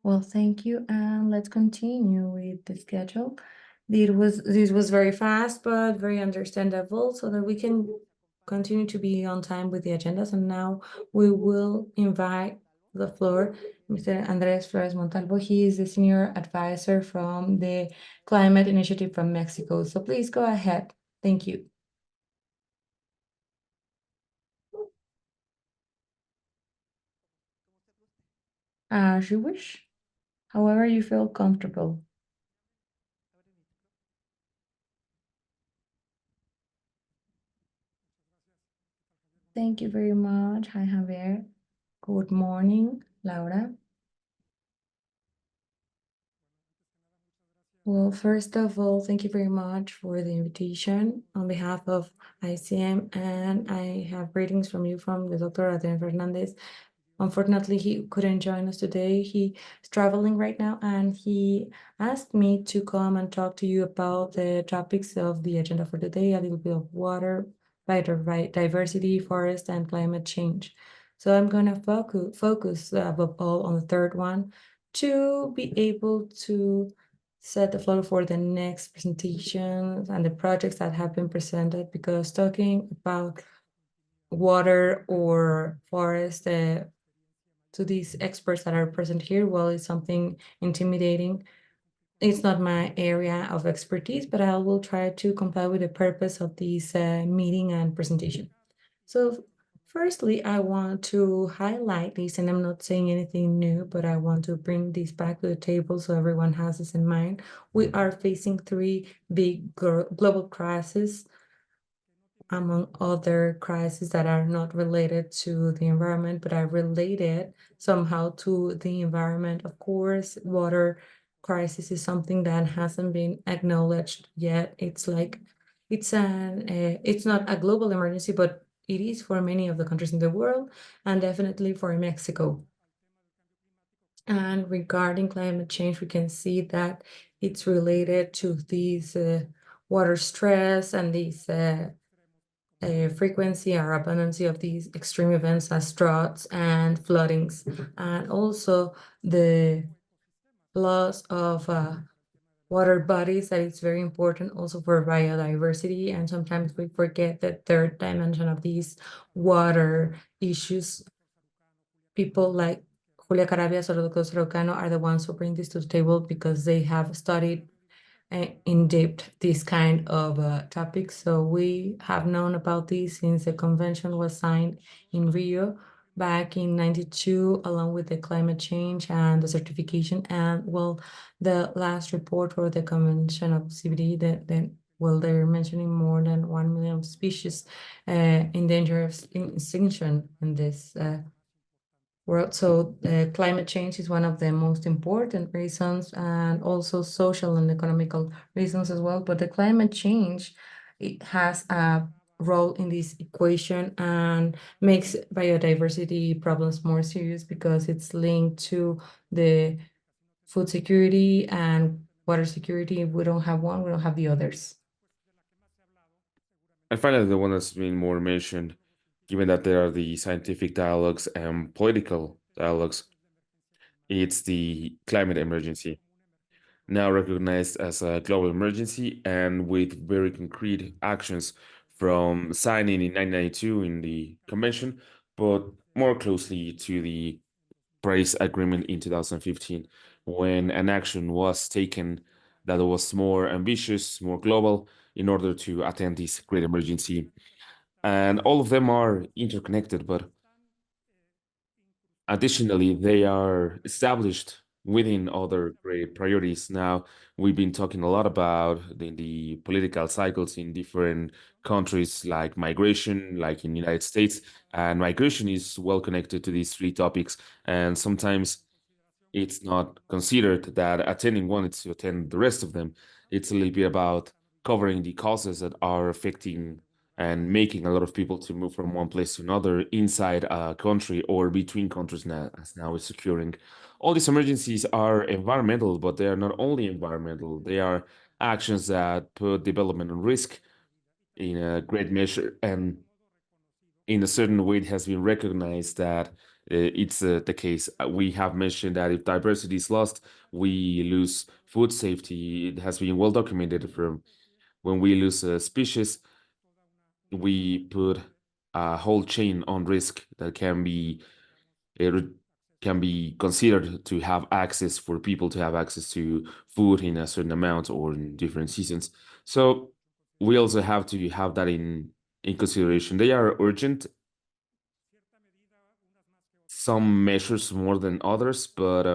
Well, thank you, and let's continue with the schedule. This was very fast, but very understandable, so that we can continue to be on time with the agendas. And now we will invite the floor Mr. Andrés Flores Montalvo. He is the senior advisor from the Climate Initiative from Mexico. So please go ahead. Thank you. As you wish, however you feel comfortable. Thank you very much. Hi, Javier. Good morning, Laura. Well, first of all, thank you very much for the invitation on behalf of ICM, and I have greetings from you from the Dr. Adrian Fernandez. Unfortunately, he couldn't join us today. He is traveling right now, and he asked me to come and talk to you about the topics of the agenda for today, a little bit of water, biodiversity, forest, and climate change. So I'm going to focus above all on the third one to be able to set the floor for the next presentations and the projects that have been presented, because talking about water or forest to these experts that are present here, well, it's something intimidating. It's not my area of expertise, but I will try to comply with the purpose of this meeting and presentation. So firstly, I want to highlight this, and I'm not saying anything new, but I want to bring this back to the table so everyone has this in mind. We are facing three big global crises, among other crises that are not related to the environment, but are related somehow to the environment. Of course, water crisis is something that hasn't been acknowledged yet. It's not a global emergency, but it is for many of the countries in the world, and definitely for Mexico. And regarding climate change, we can see that it's related to these water stress and these frequency or abundance of these extreme events as droughts and floodings, and also the loss of water bodies, that is very important also for biodiversity. And sometimes we forget the third dimension of these water issues. People like Julia Carabias or Dr. Sorocano are the ones who bring this to the table, because they have studied in depth this kind of topics. So we have known about this since the convention was signed in Rio back in 92, along with the climate change and the certification. And well, the last report for the convention of CBD, well, they're mentioning more than 1 million species in danger of extinction in this world. So climate change is one of the most important reasons, and also social and economical reasons as well. But the climate change, it has a role in this equation and makes biodiversity problems more serious, because it's linked to the food security and water security. If we don't have one, we don't have the others. And finally, the one that's been more mentioned, given that there are the scientific dialogues and political dialogues, it's the climate emergency, now recognized as a global emergency and with very concrete actions from signing in 1992 in the convention, but more closely to the Paris Agreement in 2015, when an action was taken that was more ambitious, more global, in order to attend this great emergency. And all of them are interconnected, but additionally, they are established within other great priorities. Now, we've been talking a lot about the political cycles in different countries, like migration, like in the United States, and migration is well connected to these three topics. And sometimes it's not considered that attending one is to attend the rest of them. It's a little bit about covering the causes that are affecting and making a lot of people to move from one place to another inside a country or between countries now, as now it's occurring. All these emergencies are environmental, but they are not only environmental. They are actions that put development on risk in a great measure. And in a certain way, it has been recognized that it's the case. We have mentioned that if diversity is lost, we lose food safety. It has been well documented from when we lose a species, we put a whole chain on risk that it can be considered to have access for people to have access to food in a certain amount or in different seasons. So we also have to have that in consideration. They are urgent, some measures more than others, but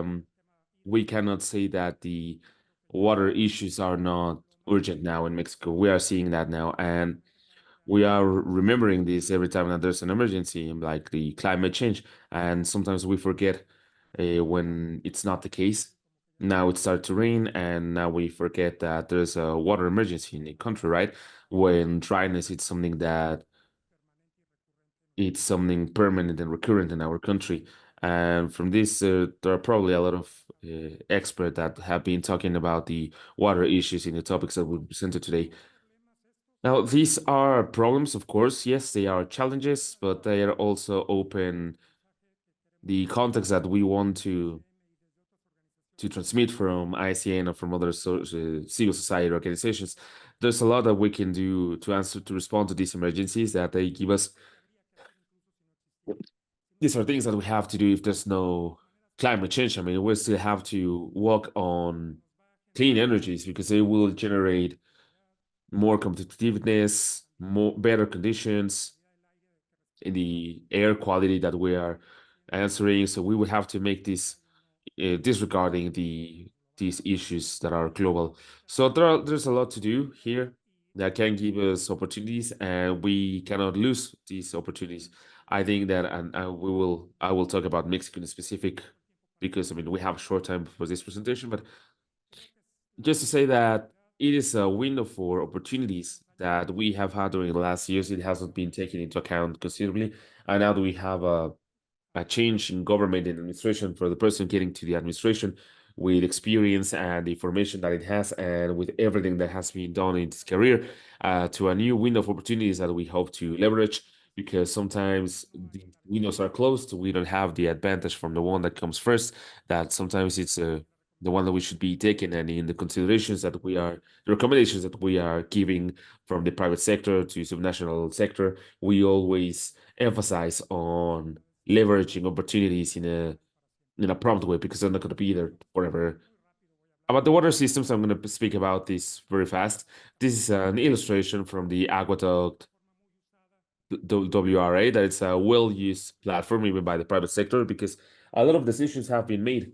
we cannot say that the water issues are not urgent now in Mexico. We are seeing that now, and we are remembering this every time that there's an emergency, like the climate change, and sometimes we forget when it's not the case. Now it started to rain, and now we forget that there's a water emergency in the country, right? When dryness is something that it's something permanent and recurrent in our country. And from this, there are probably a lot of experts that have been talking about the water issues in the topics that we presented today. Now, these are problems, of course. Yes, they are challenges, but they are also open the context that we want to transmit from ICN or from other civil society organizations. There's a lot that we can do to answer to respond to these emergencies that they give us. These are things that we have to do if there's no climate change. I mean, we still have to work on clean energies because they will generate more competitiveness, more better conditions in the air quality that we are answering. So we would have to make this disregarding these issues that are global. So there's a lot to do here that can give us opportunities, and we cannot lose these opportunities. I think that, and I will talk about Mexico in specific because I mean we have a short time for this presentation, but just to say that it is a window for opportunities that we have had during the last years. It hasn't been taken into account considerably, and now that we have a change in government and administration for the person getting to the administration with experience and the information that it has and with everything that has been done in its career to a new window of opportunities that we hope to leverage because sometimes the windows are closed. We don't have the advantage from the one that comes first, that sometimes it's the one that we should be taking and in the considerations that the recommendations that we are giving from the private sector to subnational sector, we always emphasize on leveraging opportunities in a prompt way because they're not going to be there forever. About the water systems, I'm going to speak about this very fast. This is an illustration from the Aqueduct WRA that it's a well-used platform even by the private sector because a lot of decisions have been made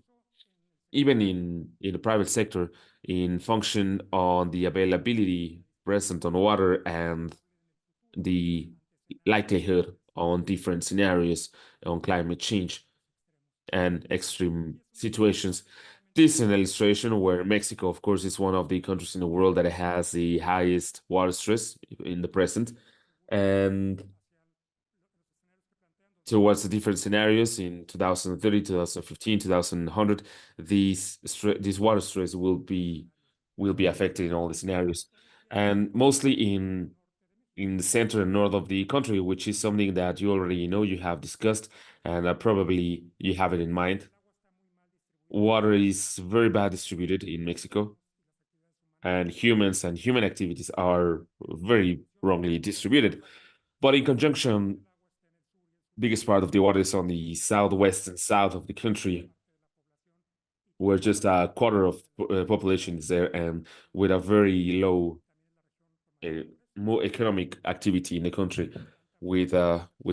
even in the private sector in function on the availability present on water and the likelihood on different scenarios on climate change and extreme situations. This is an illustration where Mexico, of course, is one of the countries in the world that has the highest water stress in the present. And towards the different scenarios in 2030, 2015, 2100, these water stress will be affected in all the scenarios. And mostly in the center and north of the country, which is something that you already know, you have discussed, and probably you have it in mind. Water is very bad distributed in Mexico, and humans and human activities are very wrongly distributed. But in conjunction, biggest part of the water is on the southwest and south of the country, where just a quarter of population is there, and with a very low uh, more economic activity in the country with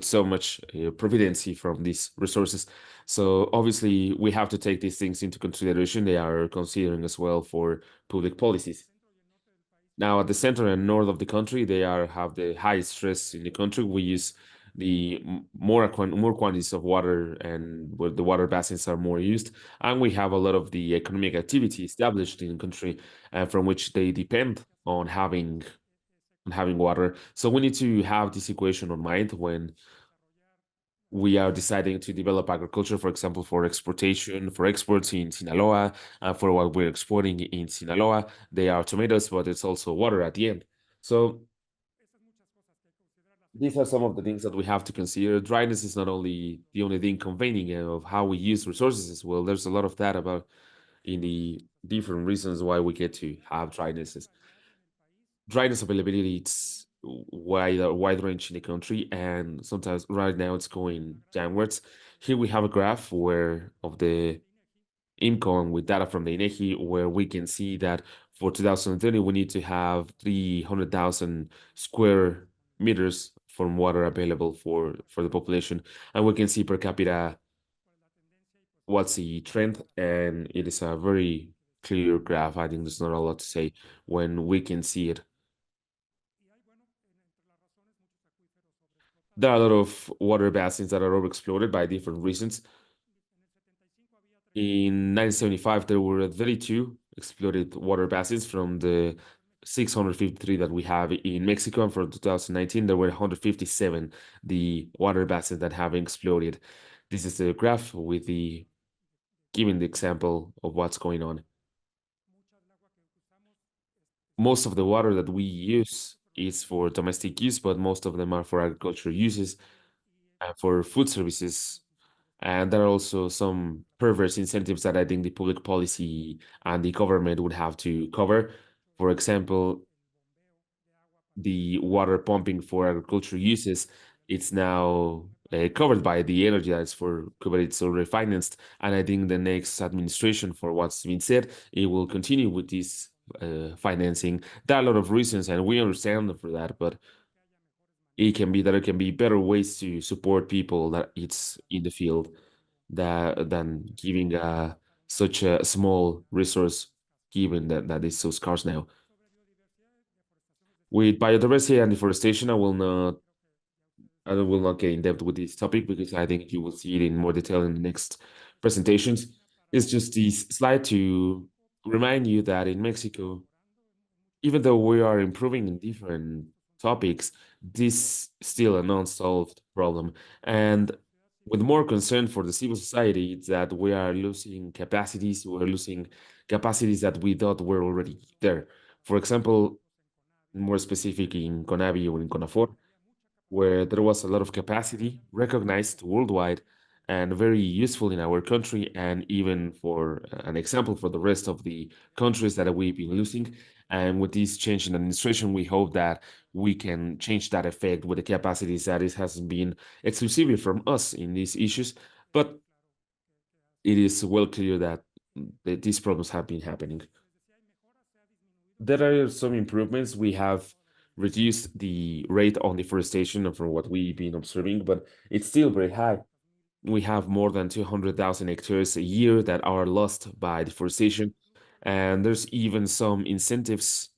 so much providency from these resources. So obviously we have to take these things into consideration. They are considering as well for public policies. Now at the center and north of the country, they are have the highest stress in the country. We use the more quantities of water and where the water basins are more used, and we have a lot of the economic activity established in the country, from which they depend on having water. So we need to have this equation on mind when we are deciding to develop agriculture, for example, for exportation, for exports in Sinaloa, for what we're exporting in Sinaloa. They are tomatoes, but it's also water at the end. So these are some of the things that we have to consider. Dryness is not only the only thing conveying of how we use resources as well. There's a lot of that about in the different reasons why we get to have dryness. Dryness availability, it's wide range in the country, and sometimes right now it's going downwards. Here we have a graph where of the income with data from the INEGI, where we can see that for 2030 we need to have 300,000 square meters from water available for the population, and we can see per capita what's the trend, and it is a very clear graph. I think there's not a lot to say when we can see it. There are a lot of water basins that are overexploited by different reasons. In 1975, there were 32 exploited water basins from the 653 that we have in Mexico, and for 2019, there were 157 the water basins that have exploded. This is the graph with the giving the example of what's going on. Most of the water that we use is for domestic use, but most of them are for agricultural uses and for food services. And there are also some perverse incentives that I think the public policy and the government would have to cover. For example, the water pumping for agricultural uses, it's now covered by the energy that's for covered, it's already financed. And I think the next administration, for what's been said, it will continue with this financing. There are a lot of reasons, and we understand for that, but it can be that there can be better ways to support people that it's in the field that than giving such a small resource given that is so scarce now. With biodiversity and deforestation, I will not get in depth with this topic because I think you will see it in more detail in the next presentations. It's just this slide to remind you that in Mexico, even though we are improving in different topics, this is still an unsolved problem. And with more concern for the civil society, it's that we are losing capacities. We're losing capacities that we thought were already there. For example, more specific in CONAVI or in CONAFOR, where there was a lot of capacity recognized worldwide and very useful in our country, and even for an example for the rest of the countries that we've been losing. And with this change in administration, we hope that we can change that effect with the capacities that it hasn't been exclusively from us in these issues. But it is well clear that these problems have been happening. There are some improvements. We have reduced the rate on deforestation from what we've been observing, but it's still very high. We have more than 200,000 hectares a year that are lost by deforestation. And there's even some incentives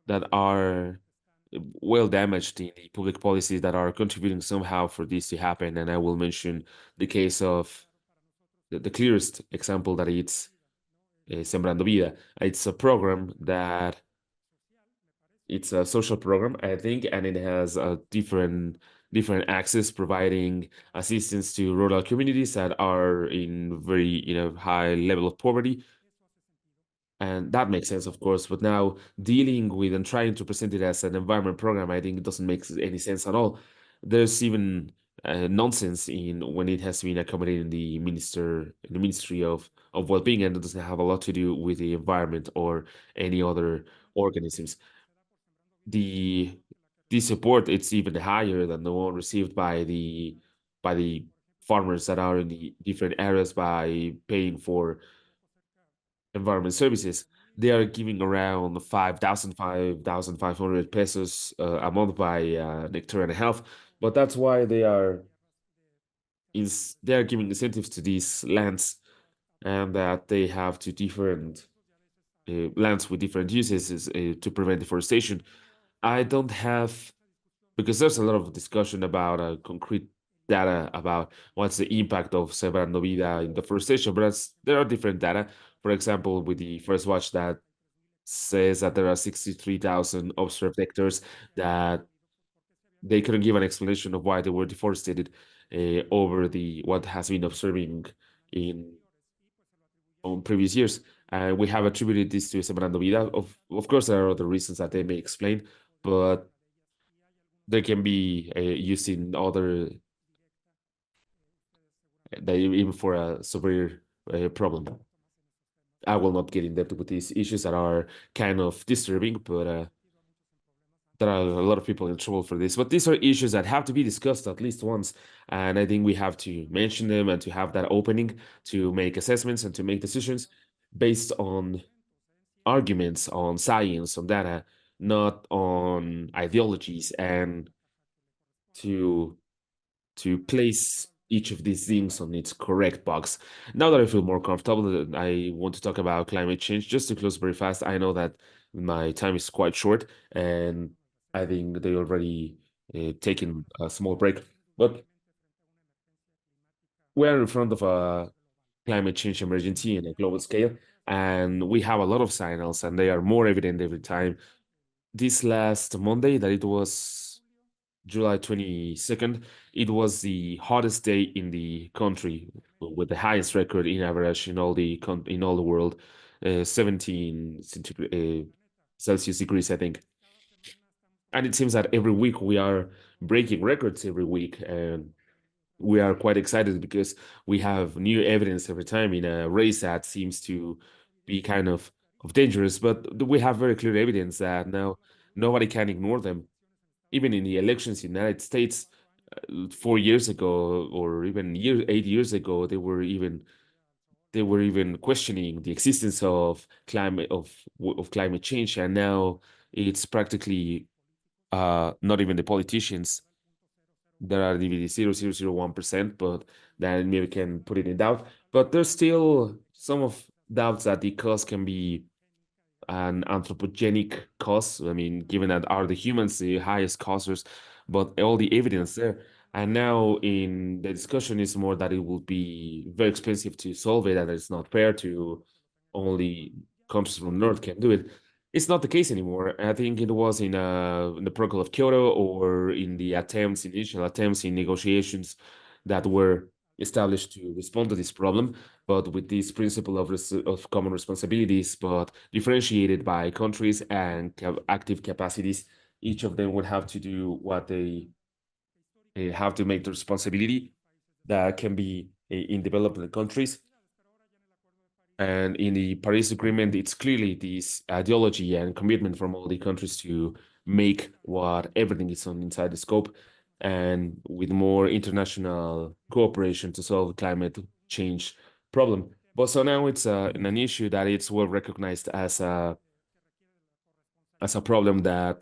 that are well damaged in the public policies that are contributing somehow for this to happen. And I will mention the case of the clearest example that it's Sembrando Vida. It's a program that it's a social program, I think, and it has a different access providing assistance to rural communities that are in very high level of poverty. And that makes sense, of course. But now dealing with and trying to present it as an environment program, I think it doesn't make any sense at all. There's even nonsense in when it has been accommodated in the Ministry of Well-being, and it doesn't have a lot to do with the environment or any other organisms. The the support it's even higher than the one received by the farmers that are in the different areas by paying for environment services. They are giving around 5,500 pesos a month by hectare and a half. But that's why they are giving incentives to these lands, and that they have to different lands with different uses to prevent deforestation. I don't have because there's a lot of discussion about concrete data about what's the impact of Sembrando Vida in deforestation, but there are different data. For example, with the first watch that says that there are 63,000 observed hectares that they couldn't give an explanation of why they were deforested over the what has been observing in on previous years. We have attributed this to Sembrando Vida. Of course, there are other reasons that they may explain, but they can be used in other, even for a severe problem. I will not get in depth with these issues that are kind of disturbing, but there are a lot of people in trouble for this. But these are issues that have to be discussed at least once, and I think we have to mention them and to have that opening to make assessments and to make decisions based on arguments, on science, on data, not on ideologies, and to place each of these things on its correct box. Now that I feel more comfortable, I want to talk about climate change. Just to close very fast, I know that my time is quite short, and I think they already taken a small break. But we are in front of a climate change emergency in a global scale, and we have a lot of signals, and they are more evident every time. This last Monday, that it was July 22nd, it was the hottest day in the country with the highest record in average in all in all the world, 17 Celsius degrees, I think. And it seems that every week we are breaking records every week, and we are quite excited because we have new evidence every time in a race that seems to be kind of dangerous, but we have very clear evidence that now nobody can ignore them. Even in the elections in the United States, 4 years ago, or even 8 years ago, they were even questioning the existence of climate change, and now it's practically not even the politicians that are the 0.0001%, but then maybe can put it in doubt. But there's still some of doubts that the cause can be an anthropogenic cause. I mean, given that are the humans the highest causers, but all the evidence there. And now in the discussion is more that it will be very expensive to solve it, and it's not fair to only countries from the north can do it. It's not the case anymore. I think it was in the Protocol of Kyoto or in the initial attempts in negotiations that were established to respond to this problem, but with this principle of common responsibilities, but differentiated by countries and active capacities. Each of them would have to do what they have to make the responsibility that can be in developing countries. And in the Paris Agreement, it's clearly this ideology and commitment from all the countries to make what everything is on inside the scope, and with more international cooperation to solve the climate change problem. But so now it's an issue that it's well recognized as a problem that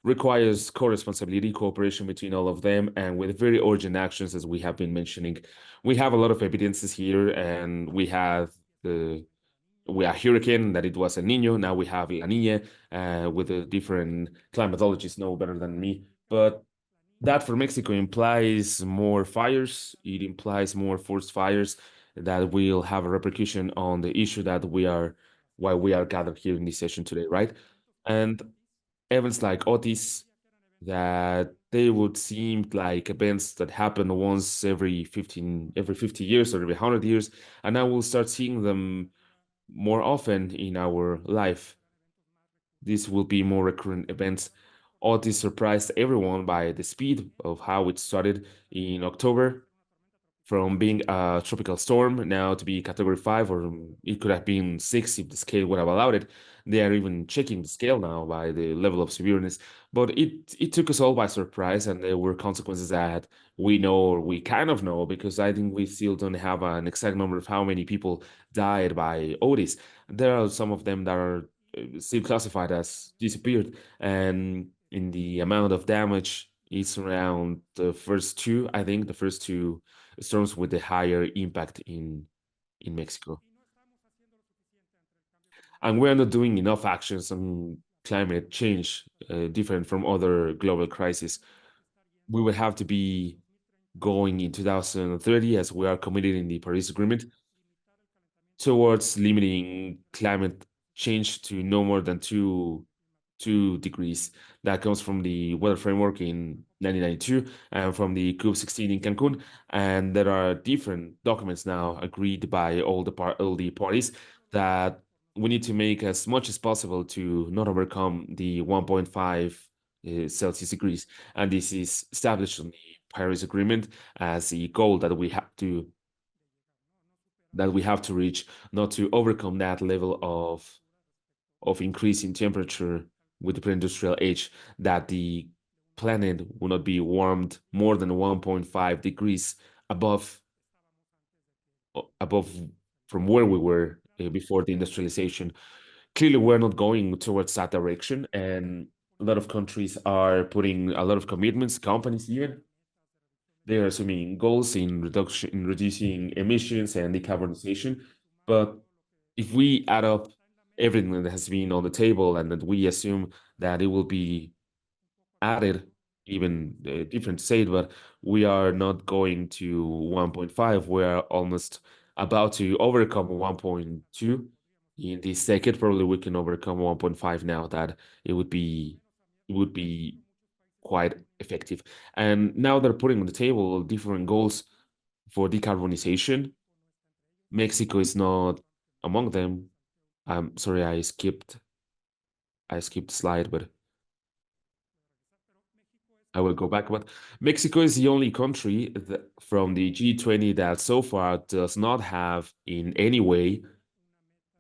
requires co-responsibility, cooperation between all of them, and with very urgent actions, as we have been mentioning. We have a lot of evidences here, and we have hurricane that it was El Nino. Now we have La Nina, with the different climatologists know better than me. But that for Mexico implies more fires. It implies more forest fires that will have a repercussion on the issue that why we are gathered here in this session today, right? And events like Otis, that they would seem like events that happen once every 50 years or every 100 years, and now we'll start seeing them more often in our life. These will be more recurrent events. Otis surprised everyone by the speed of how it started in October, from being a tropical storm now to be category 5, or it could have been 6 if the scale would have allowed it. They are even checking the scale now by the level of severeness. But it took us all by surprise, and there were consequences that we know, or we kind of know, because I think we still don't have an exact number of how many people died by Otis. There are some of them that are still classified as disappeared, and in the amount of damage, it's around the first two, I think, the first two storms with the higher impact in Mexico. And we're not doing enough actions on climate change, different from other global crises. We will have to be going in 2030, as we are committed in the Paris Agreement, towards limiting climate change to no more than 2 degrees. That comes from the weather framework in 1992 and from the COP16 in Cancun. And there are different documents now agreed by all the parties that we need to make as much as possible to not overcome the 1.5 Celsius degrees, and this is established in the Paris Agreement as a goal that we have to reach, not to overcome that level of increase in temperature with the pre-industrial age, that the planet will not be warmed more than 1.5 degrees above above from where we were before the industrialization. Clearly, we're not going towards that direction, and a lot of countries are putting a lot of commitments, companies even. They are assuming goals in reduction, in reducing emissions and decarbonization. But if we add up everything that has been on the table and that we assume that it will be added, even different to say it, but we are not going to 1.5. We are almost about to overcome 1.2 in this decade. Probably we can overcome 1.5 now. That it would be quite effective. And now they're putting on the table different goals for decarbonization. Mexico is not among them. I'm sorry, I skipped the slide, but I will go back. But Mexico is the only country that, from the G20 that so far does not have in any way,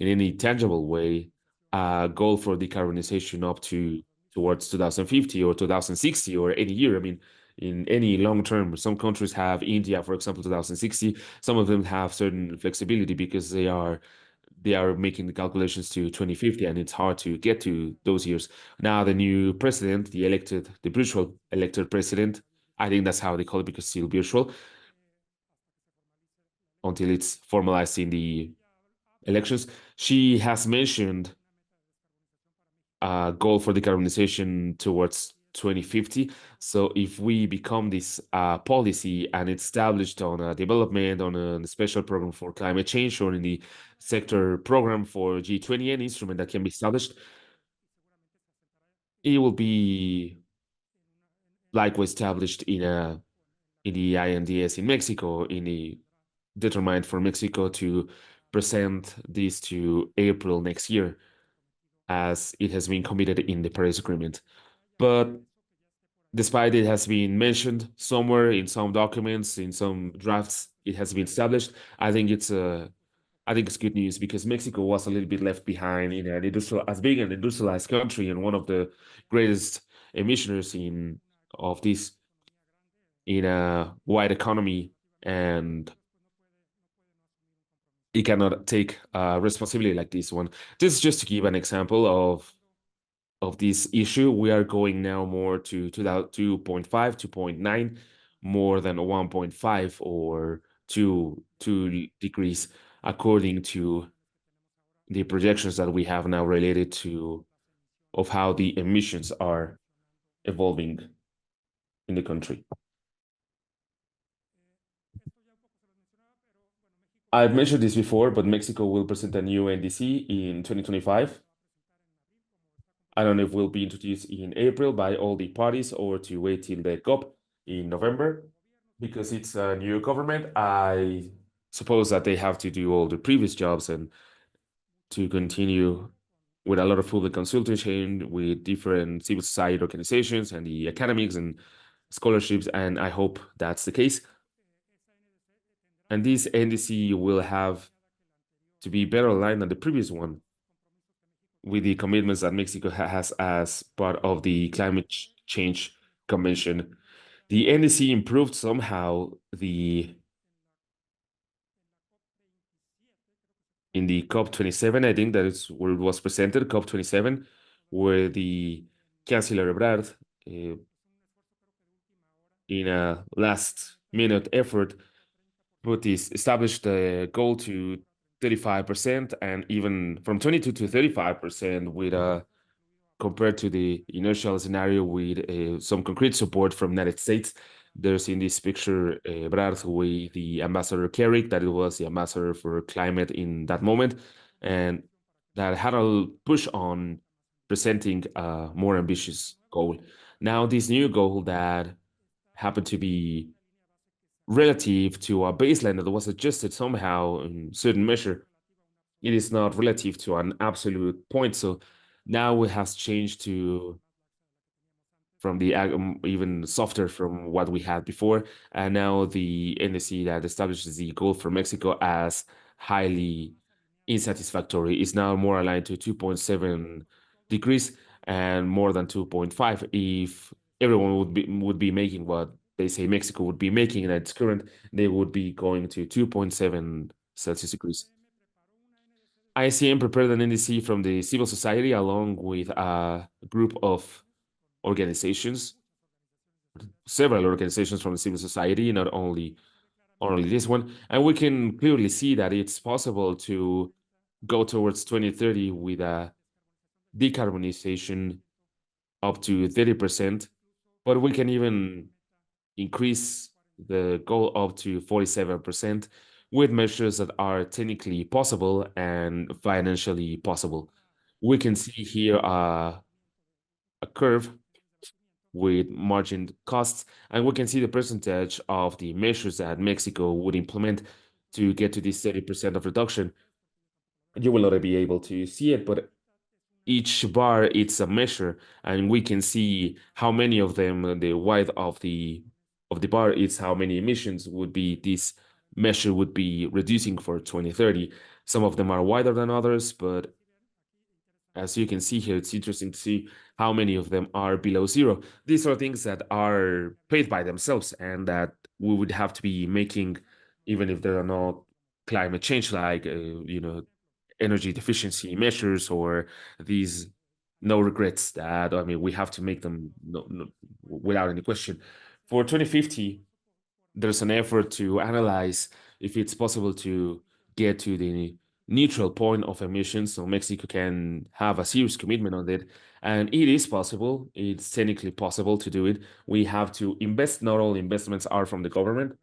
in any tangible way, a goal for decarbonization up to towards 2050 or 2060 or any year. I mean, in any long term, some countries have India, for example, 2060. Some of them have certain flexibility because they are making the calculations to 2050, and it's hard to get to those years. Now, the new president, the virtual elected president, I think that's how they call it because it's still virtual until it's formalized in the elections. She has mentioned a goal for decarbonization towards 2050. So if we become this policy and it's established on a development, on a special program for climate change, or in the sector program for G20, an instrument that can be established, it will be likewise established in the INDS in Mexico, in the determined for Mexico to present this to April next year, as it has been committed in the Paris Agreement. But despite it has been mentioned somewhere in some documents, in some drafts, it has been established. I think it's good news because Mexico was a little bit left behind in an industrial, as big an industrialized country and one of the greatest emissioners in of this in a wide economy, and it cannot take responsibility like this one. This is just to give an example of this issue. We are going now more to 2.5, 2.9, more than 1.5 or 2 degrees, according to the projections that we have now related to of how the emissions are evolving in the country. I've mentioned this before, but Mexico will present a new NDC in 2025. I don't know if will be introduced in April by all the parties or to wait till the COP in November. Because it's a new government, I suppose that they have to do all the previous jobs and to continue with a lot of public consultation with different civil society organizations and the academics and scholarships, and I hope that's the case. And this NDC will have to be better aligned than the previous one with the commitments that Mexico has as part of the climate change convention. The NDC improved somehow in the COP27. I think that is where it was presented, COP27, where the Chancellor Ebrard, in a last minute effort, established a goal to 35% and even from 22 to 35% with compared to the inertial scenario with some concrete support from United States. There's in this picture Ebrard with the Ambassador Carrick, that it was the ambassador for climate in that moment, and that had a push on presenting a more ambitious goal. Now, this new goal that happened to be relative to a baseline that was adjusted somehow in certain measure, it is not relative to an absolute point. So now it has changed to from the even softer from what we had before. And now the NDC that establishes the goal for Mexico as highly insatisfactory is now more aligned to 2.7 degrees and more than 2.5 if everyone would be making what they say Mexico would be making at its current, they would be going to 2.7 Celsius degrees. ICM prepared an NDC from the civil society along with a group of organizations, several organizations from the civil society, not only this one. And we can clearly see that it's possible to go towards 2030 with a decarbonization up to 30%, but we can even increase the goal up to 47% with measures that are technically possible and financially possible. We can see here a curve with margin costs, and we can see the percentage of the measures that Mexico would implement to get to this 30% of reduction. You will not be able to see it, but each bar it's a measure, and we can see how many of them, the width of the bar is how many emissions would be this measure would be reducing for 2030. Some of them are wider than others, but as you can see here, it's interesting to see how many of them are below zero. These are things that are paid by themselves and that we would have to be making, even if there are not climate change like, energy deficiency measures or these no regrets that, I mean, we have to make them no, without any question. For 2050, there's an effort to analyze if it's possible to get to the neutral point of emissions so Mexico can have a serious commitment on it. And it is possible. It's technically possible to do it. We have to invest. Not all investments are from the government.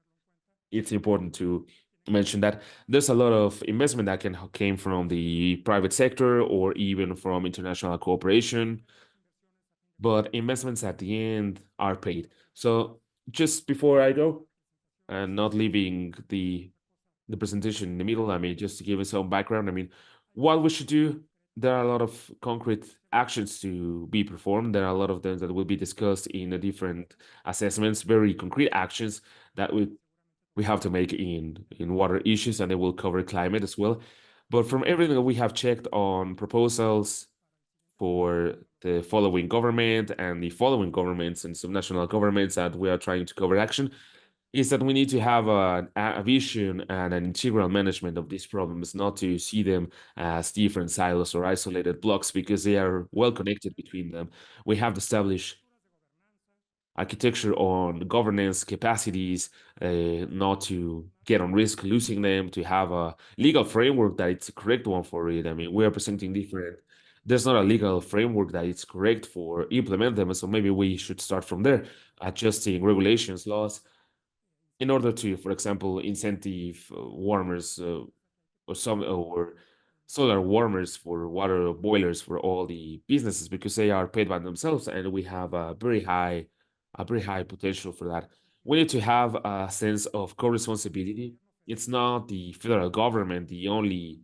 It's important to mention that there's a lot of investment that came from the private sector or even from international cooperation, but investments at the end are paid. So just before I go, and not leaving the presentation in the middle. I mean, just to give us some background. I mean, what we should do. There are a lot of concrete actions to be performed. There are a lot of them that will be discussed in the different assessments. Very concrete actions that we have to make in water issues, and it will cover climate as well. But from everything that we have checked on proposals for the following government and the following governments and subnational governments that we are trying to cover action, is that we need to have a vision and an integral management of these problems, not to see them as different silos or isolated blocks because they are well connected between them. We have to establish architecture on governance capacities, not to get on risk losing them, to have a legal framework that it's a correct one for it. I mean, we are presenting different. There's not a legal framework that is correct for implement them, so maybe we should start from there, adjusting regulations, laws, in order to, for example, incentive warmers or solar warmers for water boilers for all the businesses because they are paid by themselves, and we have a very high potential for that. We need to have a sense of co-responsibility. It's not the federal government the only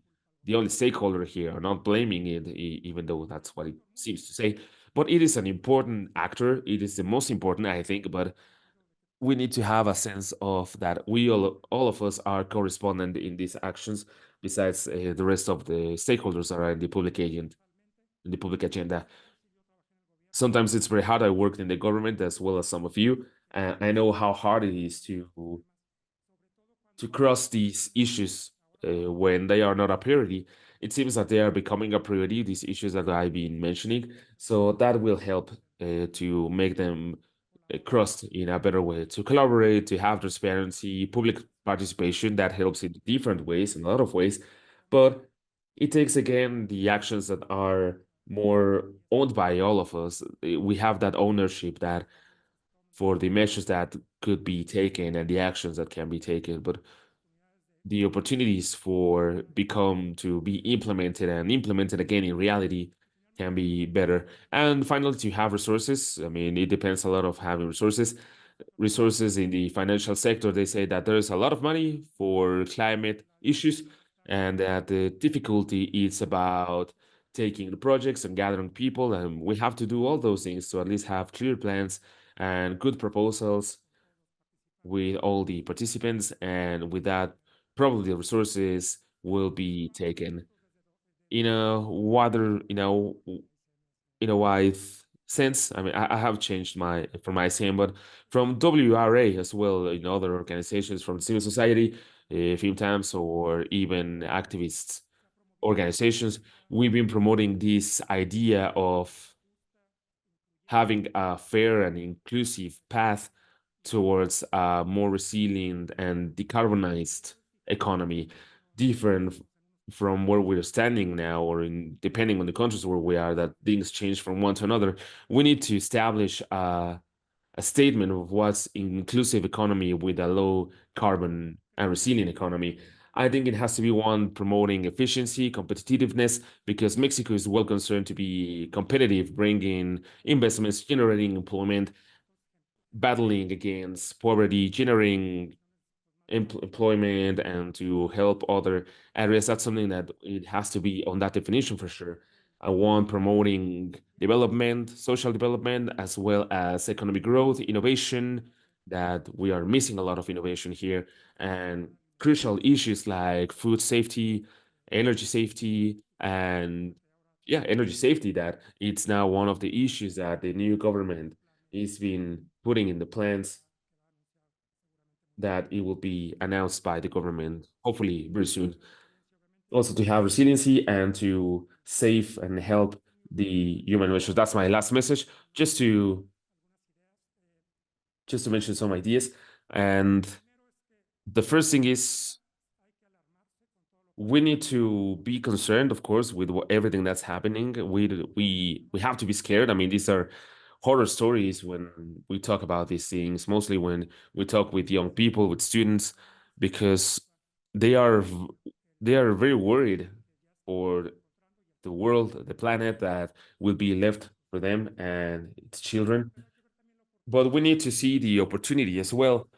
stakeholder here. I'm not blaming it, even though that's what it seems to say. But it is an important actor. It is the most important, I think. But we need to have a sense of that we all of us are correspondent in these actions besides the rest of the stakeholders that are in the public agenda. Sometimes it's very hard. I worked in the government as well as some of you, and I know how hard it is to cross these issues when they are not a priority. It seems that they are becoming a priority, these issues that I've been mentioning. So that will help to make them crossed in a better way, to collaborate, to have transparency, public participation that helps in different ways, in a lot of ways. But it takes again the actions that are more owned by all of us. We have that ownership that for the measures that could be taken and the actions that can be taken, but the opportunities for become to be implemented and implemented again in reality can be better. And finally, to have resources. I mean, it depends a lot of having resources in the financial sector. They say that there's a lot of money for climate issues and that the difficulty is about taking the projects and gathering people, and we have to do all those things to at least have clear plans and good proposals with all the participants, and with that, probably the resources will be taken in a wider, in a wide sense. I mean, I have changed my from ICM, but from WRA as well, in other organizations from civil society, film times, or even activists organizations, we've been promoting this idea of having a fair and inclusive path towards a more resilient and decarbonized economy, different from where we're standing now, or in depending on the countries where we are, that things change from one to another. We need to establish a statement of what's inclusive economy with a low carbon and resilient economy. I think it has to be one promoting efficiency, competitiveness, because Mexico is well concerned to be competitive, bringing investments, generating employment, battling against poverty, generating employment, and to help other areas. That's something that it has to be on that definition for sure. I want promoting development, social development, as well as economic growth, innovation, that we are missing a lot of innovation here, and crucial issues like food safety, energy safety, and yeah, energy safety, that it's now one of the issues that the new government is been putting in the plans, that it will be announced by the government, hopefully very soon. Also to have resiliency and to save and help the human race. That's my last message, just to mention some ideas. And the first thing is, we need to be concerned, of course, with everything that's happening. We have to be scared. I mean, these are horror stories when we talk about these things, mostly when we talk with young people, with students, because they are they are very worried for the world, the planet that will be left for them and its children. But we need to see the opportunity as well,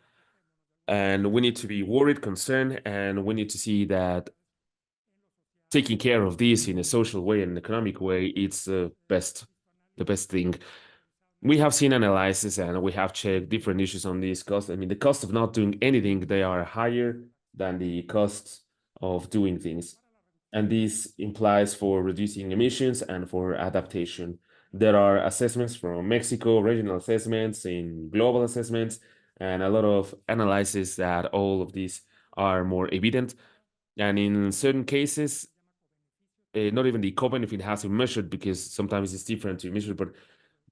and we need to be worried, concerned, and we need to see that taking care of this in a social way and economic way, it's the best thing. We have seen analysis and we have checked different issues on this cost. I mean, the cost of not doing anything, they are higher than the costs of doing things. And this implies for reducing emissions and for adaptation. There are assessments from Mexico, regional assessments, in global assessments, and a lot of analysis that all of these are more evident. And in certain cases, not even the co-benefit has to be measured, because sometimes it's different to measure,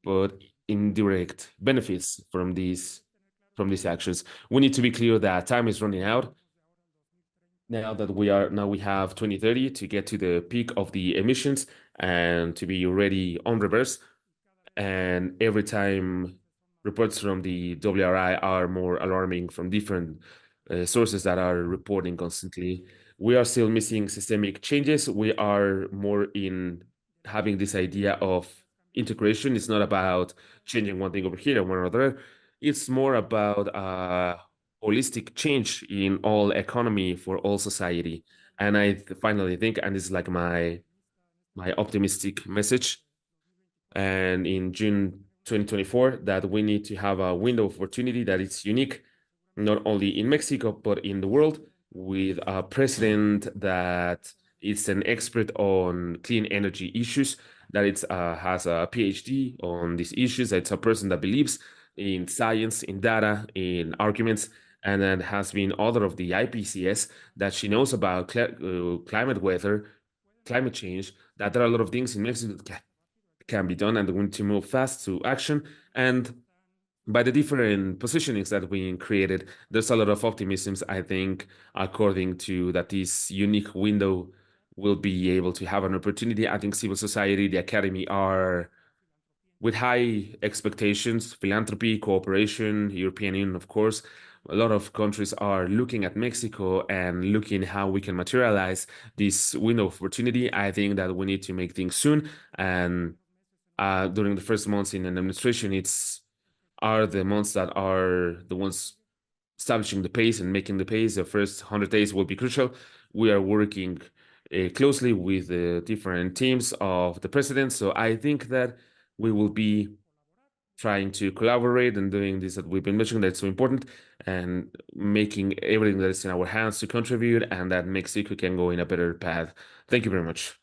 but indirect benefits from these actions. We need to be clear that time is running out. Now we have 2030 to get to the peak of the emissions and to be ready on reverse. And every time reports from the WRI are more alarming from different sources that are reporting constantly. We are still missing systemic changes. We are more in having this idea of integration. It's not about changing one thing over here and one another. It's more about holistic change in all economy for all society. And I finally think, and this is like my optimistic message, and in June 2024, that we need to have a window of opportunity that is unique, not only in Mexico, but in the world, with a president that is an expert on clean energy issues, that it's has a PhD on these issues. It's a person that believes in science, in data, in arguments, and then has been author of the IPCS, that she knows about climate weather, climate change, that there are a lot of things in Mexico that can be done, and we need to move fast to action. And by the different positionings that we created, there's a lot of optimisms, I think, according to that this unique window will be able to have an opportunity. I think civil society, the academy are with high expectations, philanthropy, cooperation, European Union, of course. A lot of countries are looking at Mexico and looking how we can materialize this window of opportunity. I think that we need to make things soon. And during the first months in an administration, it's are the months that are the ones establishing the pace and making the pace. The first 100 days will be crucial. We are working closely with the different teams of the president. So I think that we will be trying to collaborate and doing this that we've been mentioning that's so important, and making everything that is in our hands to contribute, and that Mexico can go in a better path. Thank you very much.